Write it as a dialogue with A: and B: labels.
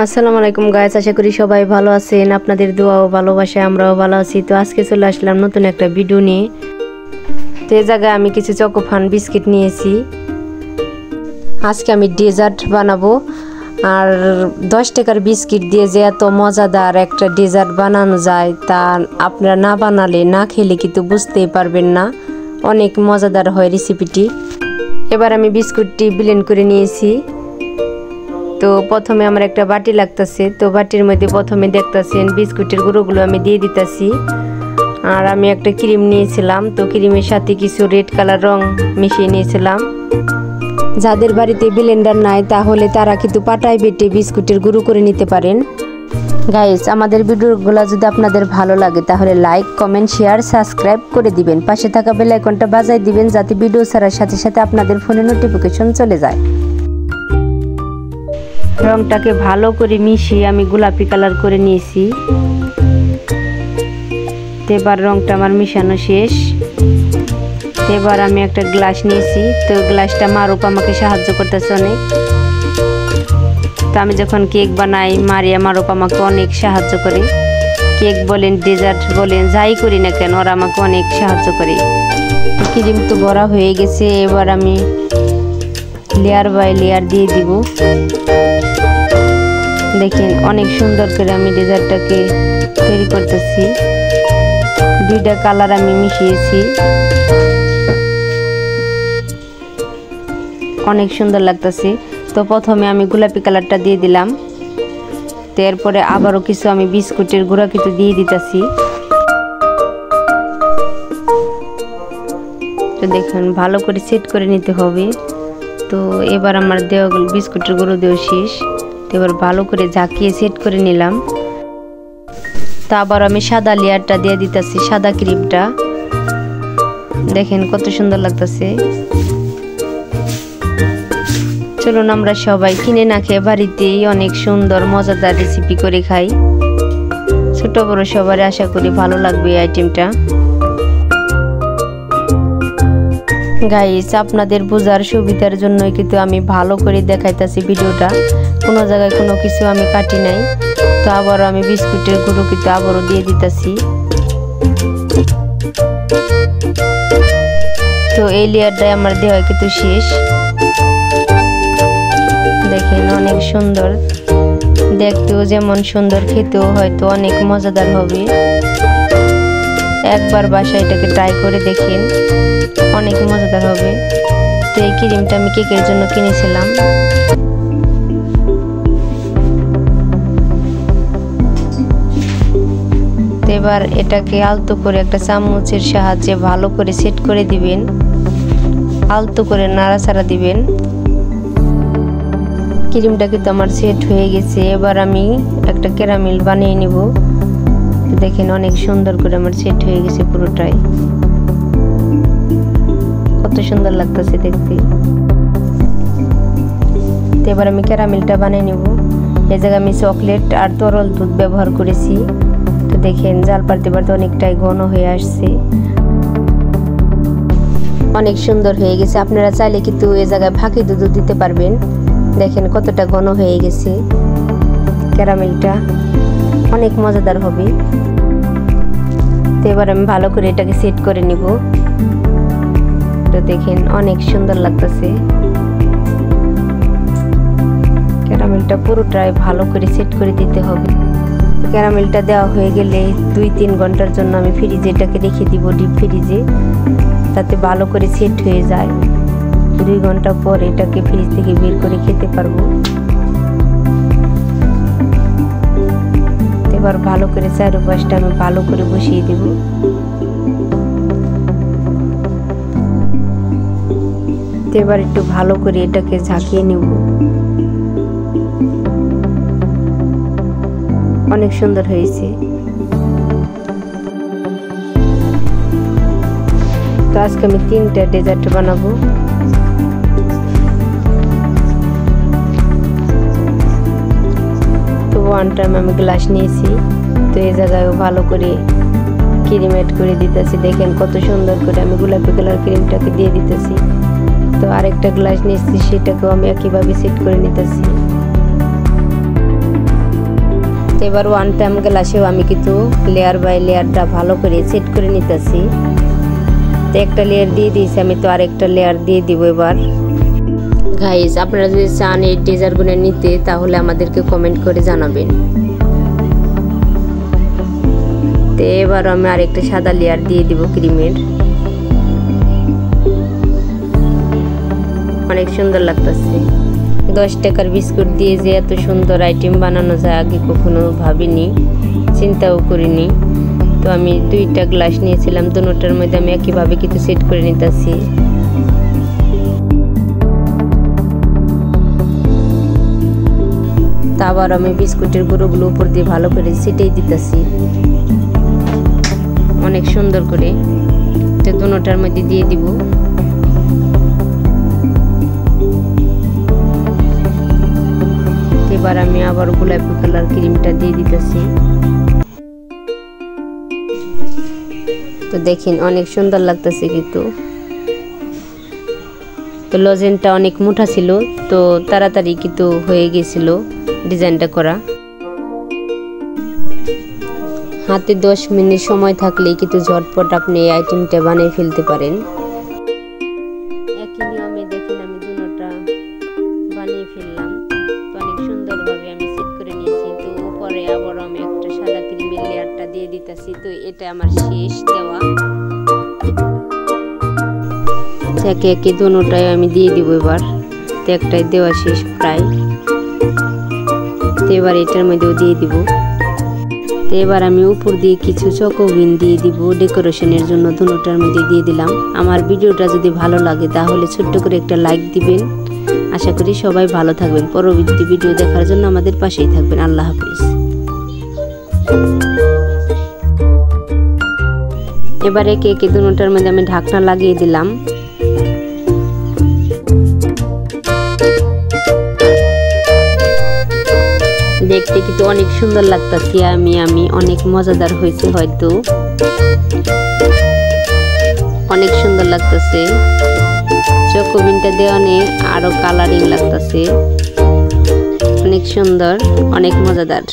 A: আসসালামু আলাইকুম গাইস, আশা করি সবাই ভালো আছেন। আপনাদের দোয়া ও ভালোবাসায় আমরাও ভালো আছি। তো আজকে চলে আসলাম নতুন একটা ভিডিও নিয়ে। তো এই জায়গায় আমি কিছু চকোফান বিস্কিট নিয়েছি। আজকে আমি ডেজার্ট বানাবো। আর 10 টাকার বিস্কিট দিয়ে যে এত মজাদার একটা ডেজার্ট বানানো যায় তা আপনারা না বানালে না খেলে কিন্তু বুঝতেই পারবেন না। অনেক মজাদার হয় রেসিপিটি। এবার আমি বিস্কুটটি ব্লেন্ড করে নিয়েছি। তো প্রথমে আমার একটা বাটি লাগতেছে। তো বাটির মধ্যে প্রথমে দেখতেছেন বিস্কুটের গুঁড়োগুলো আমি দিয়ে দিতেছি। আর আমি একটা ক্রিম নিয়েছিলাম। তো ক্রিমের সাথে কিছু রেড কালার রং মিশিয়ে নিয়েছিলাম। যাদের বাড়িতে ব্লেন্ডার নাই তাহলে তারা কিন্তু পাটায় বেটে বিস্কুটের গুঁড়ো করে নিতে পারেন। গাইস, আমাদের ভিডিওগুলো যদি আপনাদের ভালো লাগে তাহলে লাইক, কমেন্ট, শেয়ার, সাবস্ক্রাইব করে দিবেন। পাশে থাকা বেল আইকনটা বাজায় দিবেন যাতে ভিডিও ছাড়ার সাথে সাথে আপনাদের ফোনে নোটিফিকেশন চলে যায়। রংটাকে ভালো করে মিশিয়ে আমি গোলাপি কালার করে নিয়েছি। এবার রংটা আমার মিশানো শেষ। এবার আমি একটা গ্লাস নিয়েছি। তো গ্লাসটা মারুপ আমাকে সাহায্য করতেছে অনেক। তো আমি যখন কেক বানাই মারিয়া মারুপ আমাকে অনেক সাহায্য করে। কেক বলেন, ডেজার্ট বলেন, যাই করি না কেন ওরা আমাকে অনেক সাহায্য করে। ক্রিম তো ভরা হয়ে গেছে। এবার আমি লেয়ার বাই লেয়ার দিয়ে দিব। দেখেন অনেক সুন্দর করে আমি ডেজার্টটাকে তৈরি করতেছি। দুইটা কালার আমি মিশিয়েছি, অনেক সুন্দর লাগতেছে। তো প্রথমে আমি গোলাপি কালারটা দিয়ে দিলাম। তো এরপরে আবারও কিছু আমি বিস্কুটের গুঁড়া কিছু দিয়ে দিতেছি। তো দেখুন ভালো করে সেট করে নিতে হবে। তো এবার আমার দেওয়া বিস্কুটের গুঁড়ো দেওয়া শেষ। এবার ভালো করে ঝাঁকিয়ে সেট করে নিলাম। তা আবার আমি সাদা লেয়ারটা দিয়ে দিতেছি, সাদা ক্রিমটা। দেখেন কত সুন্দর লাগতেছে। চলুন আমরা সবাই কিনে না খেয়ে বাড়িতেই অনেক সুন্দর মজাদার রেসিপি করে খাই। ছোট বড় সবার আশা করি ভালো লাগবে এই আইটেমটা। গাইস, আপনাদের বোঝার সুবিধার জন্যই কিন্তু আমি ভালো করে দেখাইতেছি ভিডিওটা। কোনো জায়গায় কোনো কিছু আমি কাটি নাই। তো আবারও আমি বিস্কুটের গুঁড়ো কিন্তু আবারও দিয়ে দিতেছি। তো এই লেয়ারটাই আমার দেওয়া কিন্তু শেষ। দেখেন অনেক সুন্দর দেখতেও যেমন সুন্দর, খেতেও হয়তো অনেক মজাদার হবে। একবার বাসায় এটাকে ট্রাই করে দেখেন, অনেক মজাদার হবে। তো এই ক্রিমটা আমি কেকের জন্য কিনেছিলাম। এবার এটাকে আলতো করে একটা চামচের সাহায্যে ভালো করে সেট করে দিবেন। আলতো করে নাড়াচাড়া দিবেন। ক্রিমটা কিন্তু আমার সেট হয়ে গেছে। এবার আমি একটা ক্যারামেল বানিয়ে নিব। দেখেন অনেক সুন্দর করে আমার সেট হয়ে গেছে পুরোটাই। কত সুন্দর লাগতেছে দেখতে। তো এবার আমি ক্যারামেলটা বানিয়ে নিব। এই জায়গায় আমি চকলেট আর তরল দুধ ব্যবহার করেছি। তো দেখেন জাল পারতে পারতে অনেকটাই ঘন হয়ে আসছে, অনেক সুন্দর হয়ে গেছে। আপনারা চাইলে কিন্তু এই জায়গায় ফাঁকি দুধ দিতে পারবেন। দেখেন কতটা ঘন হয়ে গেছে। ক্যারামেলটা অনেক মজাদার হবে। তো এবার আমি ভালো করে এটাকে সেট করে নিব। তো দেখেন অনেক সুন্দর লাগতেছে। ক্যারামেলটা পুরোটাই ভালো করে সেট করে দিতে হবে। ক্যারামেলটা দেওয়া হয়ে গেলে 2-3 ঘন্টার জন্য আমি ফ্রিজে এটাকে রেখে দিব, ডিপ ফ্রিজে, যাতে ভালো করে সেট হয়ে যায়। 2 ঘন্টা পর এটাকে ফ্রিজ থেকে বের করে খেতে পারবো। এবার ভালো করে চারপাশটা আমি ভালো করে বসিয়ে দেব। এবার একটু ভালো করে এটাকে ঝাঁকিয়ে নেব। অনেক সুন্দর হয়েছে। তো আজকে আমি 3টা ডেজার্ট বানাবো। তো 1 টাইম আমি গ্লাস নিয়েছি। তো এই জায়গায়ও ভালো করে ক্রিম এড করে দিতেছি। দেখেন কত সুন্দর করে আমি গোলাপি কালার ক্রিমটাকে দিয়ে দিতেছি। তো আরেকটা গ্লাস নিয়েছি, সেটাকেও আমি একইভাবে সেট করে নিতেছি। এবার ওয়ান টাইম গ্লাসেও আমি কিন্তু লেয়ার বাই লেয়ারটা ভালো করে সেট করে নিতেছি। তো একটা লেয়ার দিয়ে দিয়েছি আমি, তো আরেকটা লেয়ার দিয়ে দিব এবার। গাইস, আপনারা যদি চান এই ডেজার্টগুলো নিতে তাহলে আমাদেরকে কমেন্ট করে জানাবেন। তো এবার আমি আরেকটা সাদা লেয়ার দিয়ে দিব ক্রিমের। অনেক সুন্দর লাগতেছে। 10 টাকার বিস্কুট দিয়ে যে এত সুন্দর আইটেম বানানো যায় আগে কখনো ভাবিনি, চিন্তাও করিনি। তো আমি 2টা গ্লাস নিয়েছিলাম, দুটোটার মধ্যে আমি একইভাবে কিছু সেট করে নিতেছি। আবার আমি বিস্কুটের গুঁড়োগুলো উপর দিয়ে ভালো করে ছিটিয়ে দিতেছি অনেক সুন্দর করে। তো দুটোটার মধ্যে দিয়ে দিব। এবার আমি আবার গোলাপি কালার ক্রিমটা দিয়ে দিতেছি। তো দেখেন অনেক সুন্দর লাগতেছে কিন্তু। তো লজেনটা অনেক মোটা ছিল, তো তাড়াতাড়ি কিন্তু হয়ে গেছিল ডিজাইনটা করা। হাতে 10 মিনিট সময় থাকলে কিন্তু ঝটপট আপনি এই আইটেমটা বানিয়ে ফেলতে পারেন। একই নিয়মে দেখেন আমি দুটোটা বানিয়ে ফেললাম। তো অনেক সুন্দরভাবে আমি সেট করে নিয়েছি। তো উপরে আবার আমি একটা সাদা ক্রিমের লেয়ারটা দিয়ে দিতেছি। তো এটা আমার শেষ দেওয়া। একে একে দুটোটাই আমি দিয়ে দিব এবার। তো একটাই দেওয়া শেষ প্রায়। তো এবার এটার মধ্যেও দিয়ে দিব। তো এবার আমি উপর দিয়ে কিছু চকোবিন দিয়ে দিব ডেকোরেশনের জন্য। দুটোটার মধ্যে দিয়ে দিলাম। আমার ভিডিওটা যদি ভালো লাগে তাহলে ছোট্ট করে একটা লাইক দিবেন। আশা করি সবাই ভালো থাকবেন। পরবর্তী ভিডিও দেখার জন্য আমাদের পাশেই থাকবেন। আল্লাহ হাফেজ। এবার একে একে দুটোটার মধ্যে আমি ঢাকনা লাগিয়ে দিলাম। দেখতে কিন্তু অনেক সুন্দর লাগতেছে। আমি অনেক মজাদার হয়েছে, হয়তো অনেক সুন্দর লাগতেছে। চকোবিনটা দেওয়া নেই, আরো কালারিং লাগতেছে। অনেক সুন্দর, অনেক মজাদার।